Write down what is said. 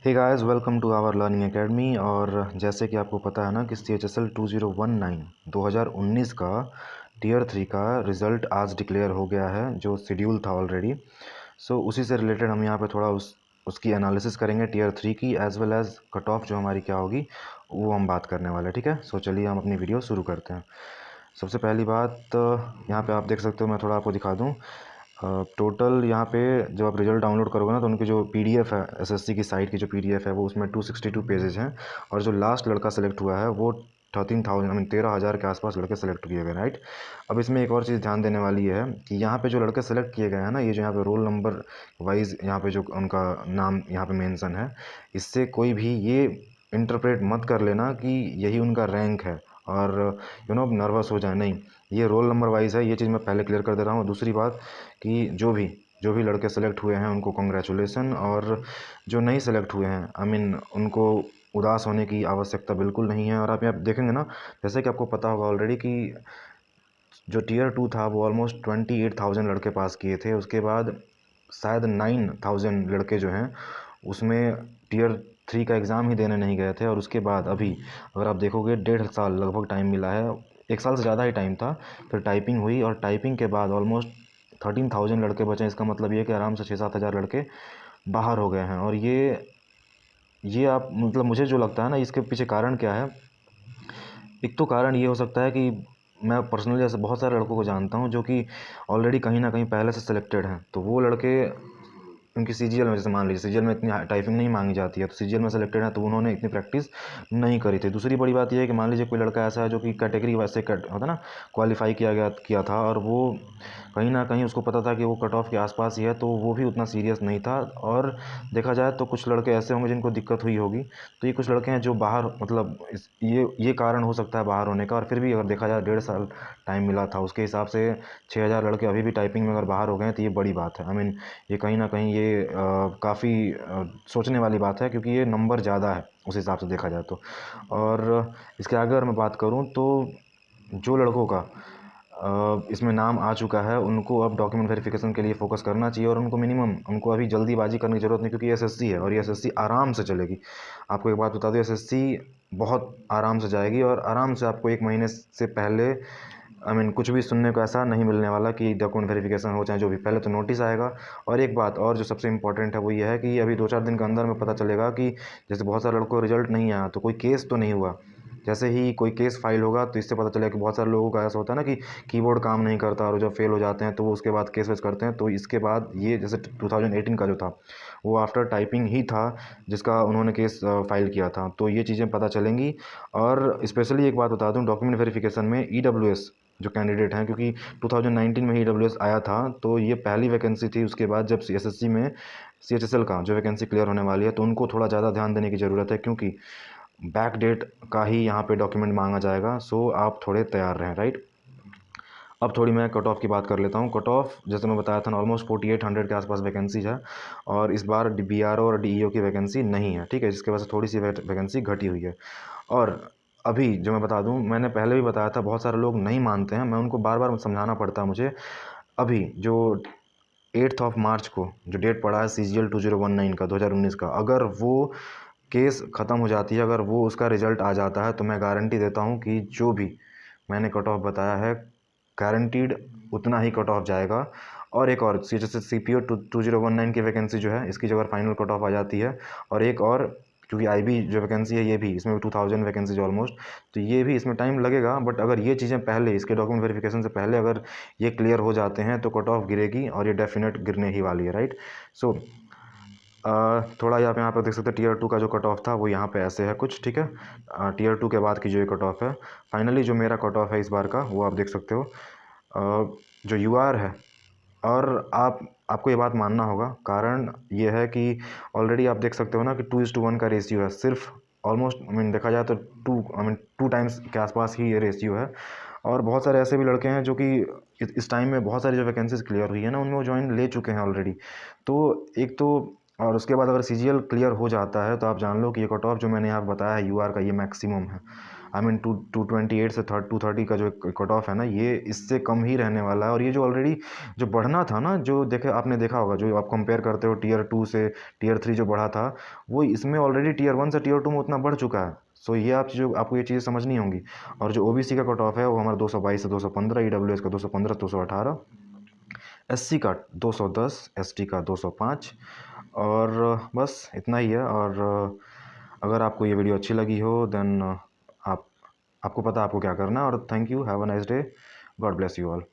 Hey guys, welcome to our learning academy. और जैसे कि आपको पता है ना कि CHSL 2019 2019 का टीयर 3 का रिज़ल्ट आज डिक्लेयर हो गया है, जो शेड्यूल था ऑलरेडी। सो उसी से रिलेटेड हम यहाँ पे थोड़ा उसकी एनालिसिस करेंगे, टीयर 3 की, as well as cut off जो हमारी क्या होगी वो हम बात करने वाले हैं। ठीक है, सो चलिए हम अपनी वीडियो शुरू करते हैं। सबसे पहली बात यहाँ पे आप देख सकते हो, मैं थोड़ा आपको दिखा दूँ। टोटल यहाँ पे जब आप रिज़ल्ट डाउनलोड करोगे ना, तो उनकी जो PDF है, SSC की साइट की जो PDF है, वो उसमें 262 पेजेज हैं। और जो लास्ट लड़का सेलेक्ट हुआ है वो 13,000 के आसपास लड़के सेलेक्ट किए गए, राइट। अब इसमें एक और चीज़ ध्यान देने वाली है कि यहाँ पे जो लड़के सेलेक्ट किए गए हैं ना, ये जो यहाँ पे रोल नंबर वाइज यहाँ पे जो उनका नाम यहाँ पे मेंशन है, इससे कोई भी ये इंटरप्रेट मत कर लेना कि यही उनका रैंक है और नर्वस हो जाए। नहीं, ये रोल नंबर वाइज है, ये चीज़ मैं पहले क्लियर कर दे रहा हूँ। दूसरी बात कि जो भी लड़के सेलेक्ट हुए हैं उनको कॉन्ग्रेचुलेसन, और जो नहीं सेलेक्ट हुए हैं उनको उदास होने की आवश्यकता बिल्कुल नहीं है। और आप यहाँ देखेंगे ना, जैसे कि आपको पता होगा ऑलरेडी कि जो टीयर 2 था वो ऑलमोस्ट 28,000 लड़के पास किए थे। उसके बाद शायद 9,000 लड़के जो हैं उसमें टीयर 3 का एग्ज़ाम ही देने नहीं गए थे। और उसके बाद अभी अगर आप देखोगे, 1.5 साल लगभग टाइम मिला है, 1 साल से ज़्यादा ही टाइम था। फिर टाइपिंग हुई और टाइपिंग के बाद ऑलमोस्ट 13,000 लड़के बचे। इसका मतलब ये कि आराम से 6-7 हज़ार लड़के बाहर हो गए हैं। और ये आप मतलब मुझे जो लगता है ना, इसके पीछे कारण क्या है। एक तो कारण ये हो सकता है कि मैं पर्सनली ऐसे बहुत सारे लड़कों को जानता हूँ जो कि ऑलरेडी कहीं ना कहीं पहले से सिलेक्टेड हैं। तो वो लड़के उनकी CGL में, जैसे मान लीजिए CGL में इतनी टाइपिंग नहीं मांगी जाती है, तो CGL में सेलेक्टेड है तो उन्होंने इतनी प्रैक्टिस नहीं करी थी। दूसरी बड़ी बात यह है कि मान लीजिए कोई लड़का ऐसा है जो कि कैटेगरी वैसे होता ना, क्वालिफाई किया था, और वो कहीं ना कहीं उसको पता था कि वो कट ऑफ के आसपास ही है, तो वो भी उतना सीरियस नहीं था। और देखा जाए तो कुछ लड़के ऐसे होंगे जिनको दिक्कत हुई होगी। तो ये कुछ लड़के हैं जो बाहर, मतलब ये कारण हो सकता है बाहर होने का। और फिर भी अगर देखा जाए 1.5 साल टाइम मिला था, उसके हिसाब से 6,000 लड़के अभी भी टाइपिंग में अगर बाहर हो गए हैं तो ये बड़ी बात है। ये कहीं ना कहीं ये काफ़ी सोचने वाली बात है, क्योंकि ये नंबर ज़्यादा है उस हिसाब से देखा जाए तो। और इसके आगे अगर मैं बात करूँ तो जो लड़कों का इसमें नाम आ चुका है, उनको अब डॉक्यूमेंट वेरिफिकेशन के लिए फोकस करना चाहिए। और उनको अभी जल्दीबाजी करने की ज़रूरत नहीं, क्योंकि SSC है और ये SSC आराम से चलेगी। आपको एक बात बता दूँ, SSC बहुत आराम से जाएगी और आराम से आपको 1 महीने से पहले कुछ भी सुनने को ऐसा नहीं मिलने वाला कि डॉक्यूमेंट वेरिफिकेशन हो, चाहे जो भी। पहले तो नोटिस आएगा। और एक बात और जो सबसे इंपॉर्टेंट है वो ये है कि अभी 2-4 दिन के अंदर में पता चलेगा कि जैसे बहुत सारे लड़कों को रिजल्ट नहीं आया तो कोई केस तो नहीं हुआ। जैसे ही कोई केस फाइल होगा तो इससे पता चलेगा कि बहुत सारे लोगों का ऐसा होता है ना कि कीबोर्ड काम नहीं करता और जब फेल हो जाते हैं तो वो उसके बाद केस वेस करते हैं। तो इसके बाद ये जैसे 2018 का जो था वो आफ्टर टाइपिंग ही था जिसका उन्होंने केस फाइल किया था। तो ये चीज़ें पता चलेंगी। और स्पेशली एक बात बता दूं, डॉक्यूमेंट वेरिफिकेशन में EWS जो कैंडिडेट हैं, क्योंकि 2019 में ही EWS आया था, तो ये पहली वैकेंसी थी। उसके बाद जब SSC में CHSL का जो वैकेंसी क्लियर होने वाली है, तो उनको थोड़ा ज़्यादा ध्यान देने की ज़रूरत है, क्योंकि बैक डेट का ही यहाँ पे डॉक्यूमेंट मांगा जाएगा। सो आप थोड़े तैयार रहें, राइट। अब थोड़ी मैं कट ऑफ की बात कर लेता हूँ। कट ऑफ जैसे मैं बताया था ना, ऑलमोस्ट 4800 के आसपास वैकेंसीज है। और इस बार BRO और DEO की वैकेंसी नहीं है, ठीक है, जिसकी वजह से थोड़ी सी वैकेंसी घटी हुई है। और अभी जो मैं बता दूं, मैंने पहले भी बताया था, बहुत सारे लोग नहीं मानते हैं, मैं उनको बार बार समझाना पड़ता है मुझे। अभी जो 8 मार्च को जो डेट पड़ा है CGL 2019 का, 2019 का, अगर वो केस ख़त्म हो जाती है, अगर वो उसका रिज़ल्ट आ जाता है, तो मैं गारंटी देता हूँ कि जो भी मैंने कट ऑफ बताया है, गारंटीड उतना ही कट ऑफ जाएगा। और एक और जैसे CPO 2019 की वैकेंसी जो है, इसकी जो अगर फाइनल कट ऑफ आ जाती है, और एक और क्योंकि IB जो वैकेंसी है ये भी, इसमें भी 2000 वैकेंसी जो ऑलमोस्ट, तो ये भी इसमें टाइम लगेगा। बट अगर ये चीज़ें पहले, इसके डॉक्यूमेंट वेरिफिकेशन से पहले अगर ये क्लियर हो जाते हैं, तो कट ऑफ गिरेगी और ये डेफिनेट गिरने ही वाली है, राइट। सो थोड़ा आप यहाँ पर देख सकते हैं, टीयर 2 का जो कट ऑफ था वो यहाँ पे ऐसे है कुछ, ठीक है। टीयर 2 के बाद की जो ये कट ऑफ है, फाइनली जो मेरा कट ऑफ है इस बार का, वो आप देख सकते हो। जो UR है, और आपको ये बात मानना होगा, कारण ये है कि ऑलरेडी आप देख सकते हो ना कि 2:1 का रेशियो है सिर्फ। ऑलमोस्ट देखा जाए तो 2 टाइम्स के आसपास ही ये रेशियो है। और बहुत सारे ऐसे भी लड़के हैं जो कि इस टाइम में बहुत सारी जो वैकेंसीज क्लियर हुई है ना, उनमें वो ज्वाइन ले चुके हैं ऑलरेडी। तो एक तो, और उसके बाद अगर CGL क्लियर हो जाता है, तो आप जान लो कि ये कट ऑफ जो मैंने यहाँ बताया है UR का, ये मैक्सिमम है। आई मीन 228 से 230 का जो कट ऑफ है ना, ये इससे कम ही रहने वाला है। और ये जो ऑलरेडी जो बढ़ना था ना, जो देखे आपने देखा होगा, जो आप कंपेयर करते हो टीयर 2 से टीयर 3 जो बढ़ा था, वो इसमें ऑलरेडी टीयर 1 से टीयर 2 में उतना बढ़ चुका है। सो ये आप चीज़ों आपको ये चीज़ें समझनी होंगी। और जो ओबीसी का कट ऑफ है वो हमारा 222 से 215, ईडब्ल्यूएस का 215 से 218, एससी का 210, एसटी का 205। और बस इतना ही है। और अगर आपको ये वीडियो अच्छी लगी हो देन आप आपको पता है आपको क्या करना है। और thank you, have a nice day, God bless you all.